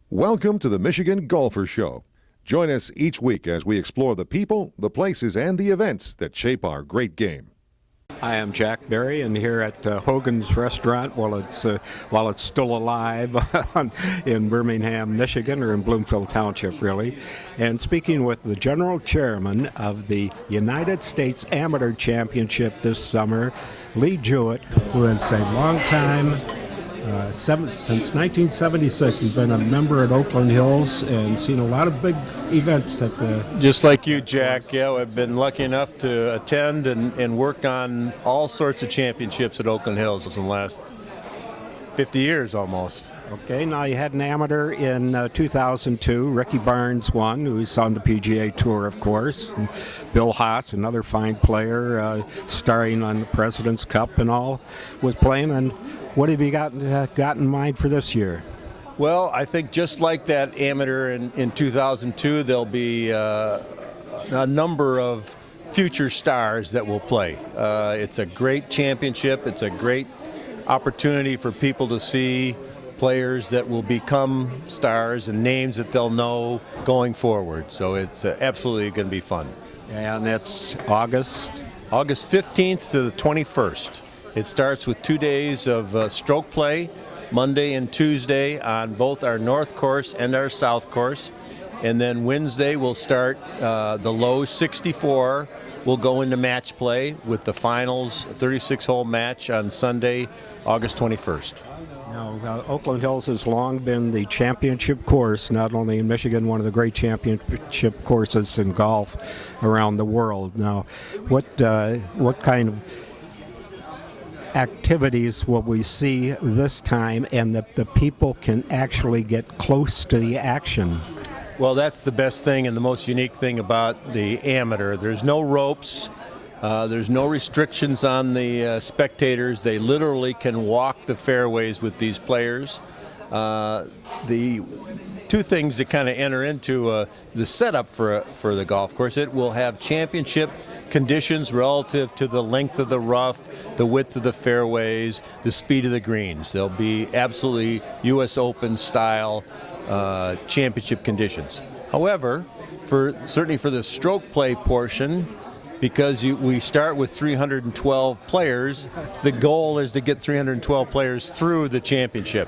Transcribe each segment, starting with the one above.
Welcome to the Michigan Golfer Show. Join us each week as we explore the people, the places, and the events that shape our great game. I am Jack Berry, and here at Hogan's Restaurant, while it's still alive in Birmingham, Michigan, or in Bloomfield Township, really, and speaking with the general chairman of the United States Amateur Championship this summer, Lee Juett, who is a long-time, since 1976, he's been a member at Oakland Hills and seen a lot of big events at the... Just like you, Jack, yeah, I've been lucky enough to attend and work on all sorts of championships at Oakland Hills in the last 50 years almost. Okay, now you had an amateur in 2002. Ricky Barnes won, who's on the PGA Tour, of course. And Bill Haas, another fine player, starring on the President's Cup and all, was playing. And what have you got in mind for this year? Well, I think just like that amateur in 2002, there'll be a number of future stars that will play. It's a great championship. It's a great opportunity for people to see players that will become stars and names that they'll know going forward. So it's absolutely going to be fun. And it's August 15th to the 21st. It starts with 2 days of stroke play, Monday and Tuesday on both our north course and our south course. And then Wednesday we'll start the low 64. We'll go into match play with the finals 36-hole match on Sunday, August 21st. Now, Oakland Hills has long been the championship course, not only in Michigan, one of the great championship courses in golf around the world. Now, what kind of activities will we see this time, and the people can actually get close to the action? Well, that's the best thing and the most unique thing about the amateur. There's no ropes. There's no restrictions on the spectators. They literally can walk the fairways with these players. The two things that kind of enter into the setup for the golf course, it will have championship conditions relative to the length of the rough, the width of the fairways, the speed of the greens. There'll be absolutely U.S. Open style championship conditions. However, certainly for the stroke play portion, because we start with 312 players, the goal is to get 312 players through the championship.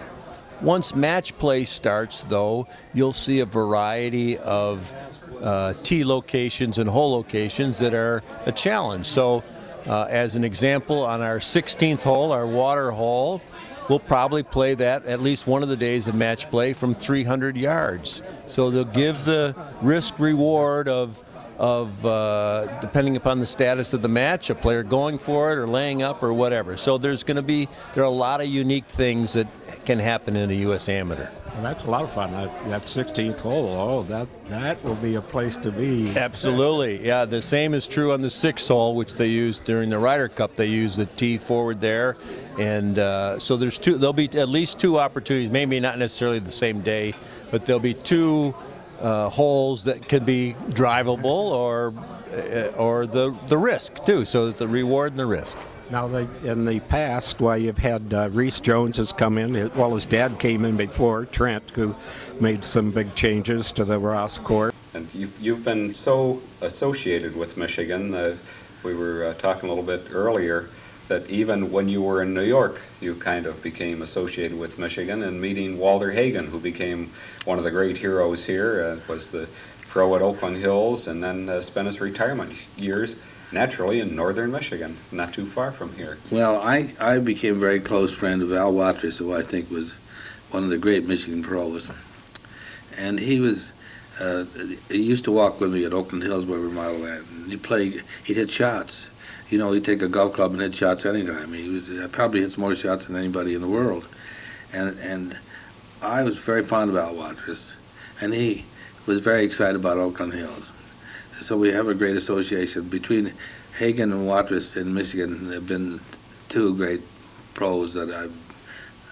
Once match play starts, though, you'll see a variety of tee locations and hole locations that are a challenge. So as an example, on our 16th hole, our water hole, we'll probably play that at least one of the days of match play from 300 yards. So they'll give the risk reward of depending upon the status of the match, a player going for it or laying up or whatever. So there are a lot of unique things that can happen in a U.S. Amateur. Well, that's a lot of fun. That 16th hole, that will be a place to be. Absolutely, yeah. The same is true on the 6th hole, which they use during the Ryder Cup. They use the tee forward there, and so there'll be at least two opportunities, maybe not necessarily the same day, but there'll be two holes that could be drivable or the risk too. So the reward and the risk. Now, in the past, you've had Reese Jones has come in. Well, his dad came in before, Trent, who made some big changes to the Ross course. And you've been so associated with Michigan. We were talking a little bit earlier that even when you were in New York, you kind of became associated with Michigan, and meeting Walter Hagen, who became one of the great heroes here, was the pro at Oakland Hills, and then spent his retirement years naturally in northern Michigan, not too far from here. Well, I became a very close friend of Al Watrous, who I think was one of the great Michigan pros. And he used to walk with me at Oakland Hills where we modeled at. And he'd hit shots. You know, he'd take a golf club and hit shots anytime. He probably hits more shots than anybody in the world. And I was very fond of Al Watrous, and he was very excited about Oakland Hills. So we have a great association. Between Hagen and Watrous in Michigan have been two great pros that I've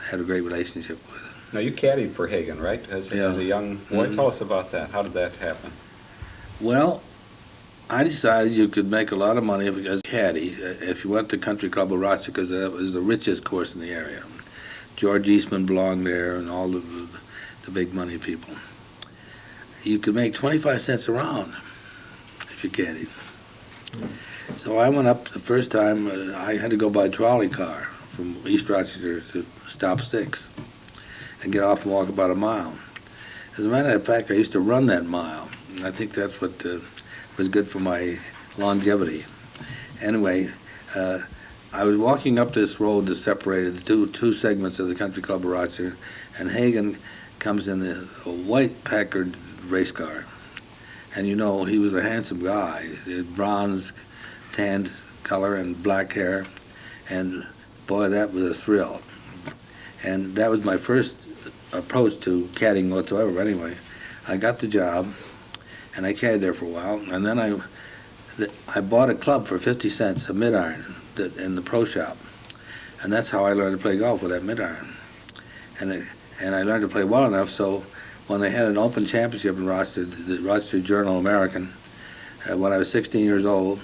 had a great relationship with. Now, you caddied for Hagen, right, as a young boy? Mm-hmm. Tell us about that. How did that happen? Well, I decided you could make a lot of money as a caddy if you went to Country Club of Rochester, because that was the richest course in the area. George Eastman belonged there, and all the the big money people. You could make 25 cents a round if you caddied. So I went up the first time. I had to go by trolley car from East Rochester to Stop 6 and get off and walk about a mile. As a matter of fact, I used to run that mile, and I think that's what was good for my longevity. Anyway, I was walking up this road that separated the two segments of the Country Club of Rochester, and Hagen comes in a white Packard race car. And you know, he was a handsome guy, bronze, tanned color and black hair, and boy, that was a thrill. And that was my first approach to caddying whatsoever. But anyway, I got the job, and I caddied there for a while, and then I bought a club for 50 cents, a mid-iron, in the pro shop. And that's how I learned to play golf, with that mid-iron. And I learned to play well enough, so when they had an open championship in Rochester, the Rochester Journal-American, when I was 16 years old,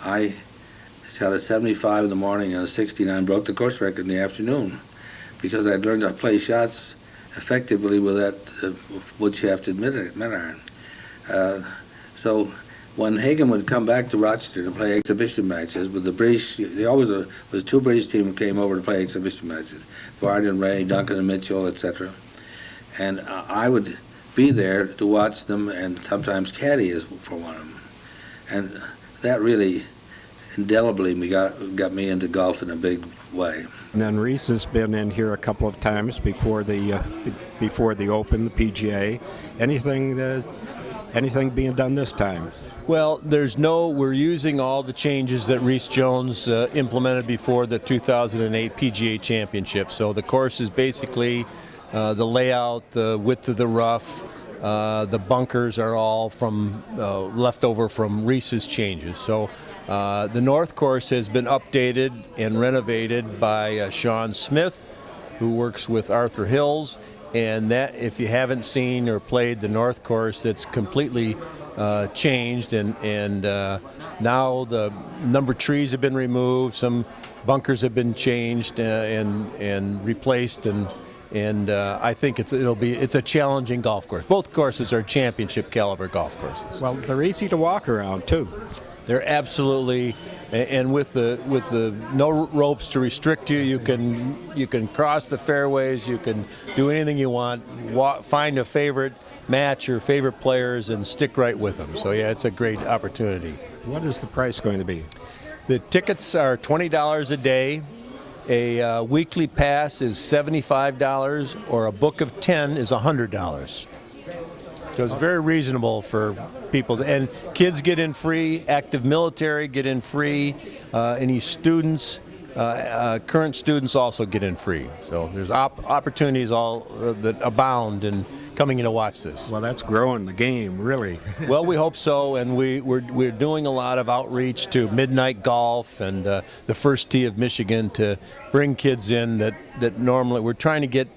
I shot a 75 in the morning and a 69, broke the course record in the afternoon, because I'd learned to play shots effectively with that wood-shafted mid-iron. So when Hagen would come back to Rochester to play exhibition matches with the British, there always was two British teams who came over to play exhibition matches, Varney and Ray, Duncan and Mitchell, etc. And I would be there to watch them and sometimes caddy for one of them. And that really indelibly got me into golf in a big way. And then Reese has been in here a couple of times before the Open, the PGA. Anything being done this time? Well, we're using all the changes that Reese Jones implemented before the 2008 PGA Championship. So the course is basically the layout, the width of the rough, the bunkers are all from left over from Reese's changes. So the North Course has been updated and renovated by Sean Smith, who works with Arthur Hills. And that, if you haven't seen or played the North Course, it's completely changed, and now the number of trees have been removed, some bunkers have been changed and replaced, and I think it's a challenging golf course. Both courses are championship caliber golf courses. Well, they're easy to walk around too. They're absolutely, and with the no ropes to restrict you, you can cross the fairways, you can do anything you want, find a favorite match or favorite players and stick right with them. So yeah, it's a great opportunity. What is the price going to be? The tickets are $20 a day. A weekly pass is $75, or a book of 10 is $100. So it's very reasonable for people. And kids get in free, active military get in free, any students, current students also get in free. So there's opportunities all that abound in coming in to watch this. Well, that's growing the game, really. Well, we hope so, and we're doing a lot of outreach to Midnight Golf and the First Tee of Michigan to bring kids in that normally we're trying to get,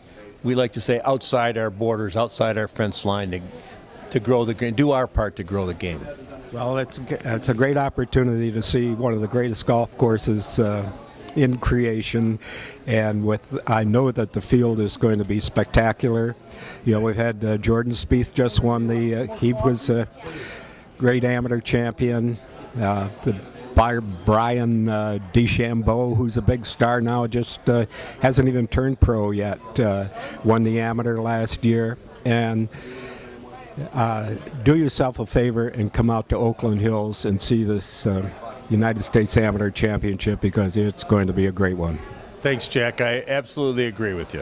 we like to say, outside our borders, outside our fence line to grow the game, do our part to grow the game. Well, it's a great opportunity to see one of the greatest golf courses in creation, and I know that the field is going to be spectacular. You know, we've had Jordan Spieth just won he was a great amateur champion. The Brian DeChambeau, who's a big star now, just hasn't even turned pro yet, won the amateur last year. And do yourself a favor and come out to Oakland Hills and see this United States Amateur Championship, because it's going to be a great one. Thanks, Jack. I absolutely agree with you.